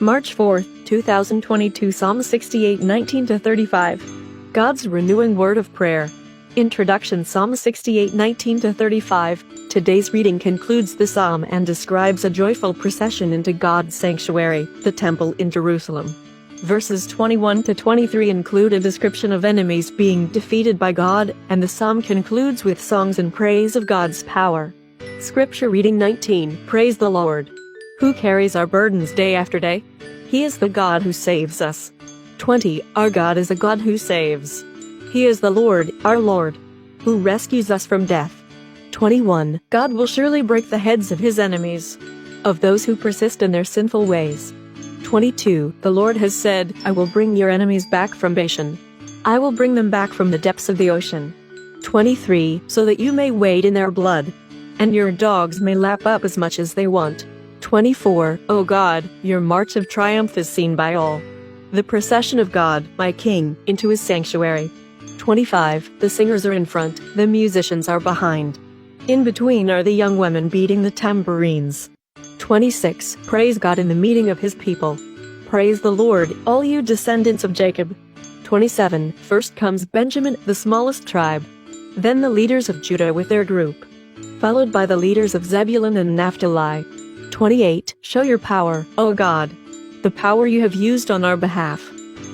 March 4, 2022. Psalm 68, 19-35. God's renewing word of prayer. Introduction. Psalm 68, 19-35. Today's reading concludes the psalm and describes a joyful procession into God's sanctuary, the temple in Jerusalem. Verses 21-23 include a description of enemies being defeated by God, and the psalm concludes with songs in praise of God's power. Scripture reading 19. Praise the Lord. Who carries our burdens day after day? He is the God who saves us. 20. Our God is a God who saves. He is the Lord, our Lord, who rescues us from death. 21. God will surely break the heads of his enemies, of those who persist in their sinful ways. 22. The Lord has said, I will bring your enemies back from Bashan. I will bring them back from the depths of the ocean. 23. So that you may wade in their blood, and your dogs may lap up as much as they want. 24. O God, your march of triumph is seen by all. The procession of God, my King, into his sanctuary. 25. The singers are in front, the musicians are behind. In between are the young women beating the tambourines. 26. Praise God in the meeting of his people. Praise the Lord, all you descendants of Jacob. 27. First comes Benjamin, the smallest tribe. Then the leaders of Judah with their group, followed by the leaders of Zebulun and Naphtali. 28. Show your power, O God, the power you have used on our behalf.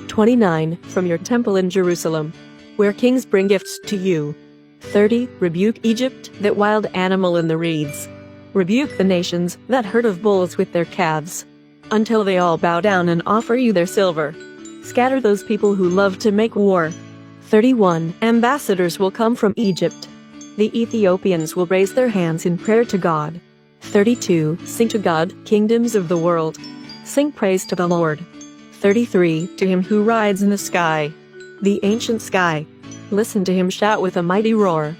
29. From your temple in Jerusalem, where kings bring gifts to you. 30. Rebuke Egypt, that wild animal in the reeds. Rebuke the nations, that herd of bulls with their calves, until they all bow down and offer you their silver. Scatter those people who love to make war. 31. Ambassadors will come from Egypt. The Ethiopians will raise their hands in prayer to God. 32. Sing to God, kingdoms of the world. Sing praise to the Lord. 33. To him who rides in the sky, the ancient sky. Listen to him shout with a mighty roar.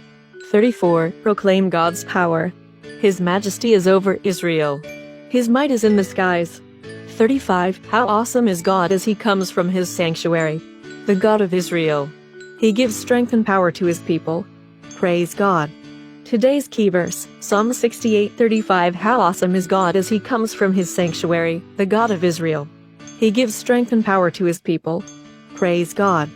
34. Proclaim God's power. His majesty is over Israel. His might is in the skies. 35. How awesome is God as he comes from his sanctuary, the God of Israel. He gives strength and power to his people. Praise God. Today's key verse, Psalm 68:35. How awesome is God as he comes from his sanctuary, the God of Israel. He gives strength and power to his people. Praise God.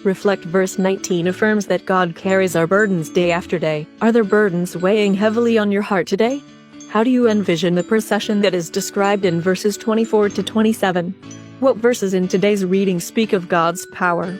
Reflect. Verse 19 affirms that God carries our burdens day after day. Are there burdens weighing heavily on your heart today? How do you envision the procession that is described in verses 24-27? What verses in today's reading speak of God's power?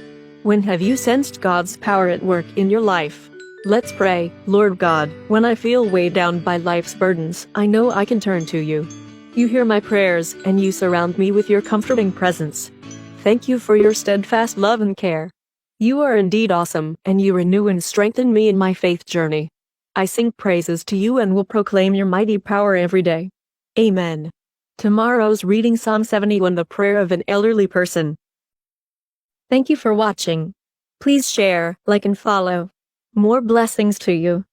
When have you sensed God's power at work in your life? Let's pray. Lord God, when I feel weighed down by life's burdens, I know I can turn to you. You hear my prayers, and you surround me with your comforting presence. Thank you for your steadfast love and care. You are indeed awesome, and you renew and strengthen me in my faith journey. I sing praises to you and will proclaim your mighty power every day. Amen. Tomorrow's reading, Psalm 71, the prayer of an elderly person. Thank you for watching. Please share, like, and follow. More blessings to you.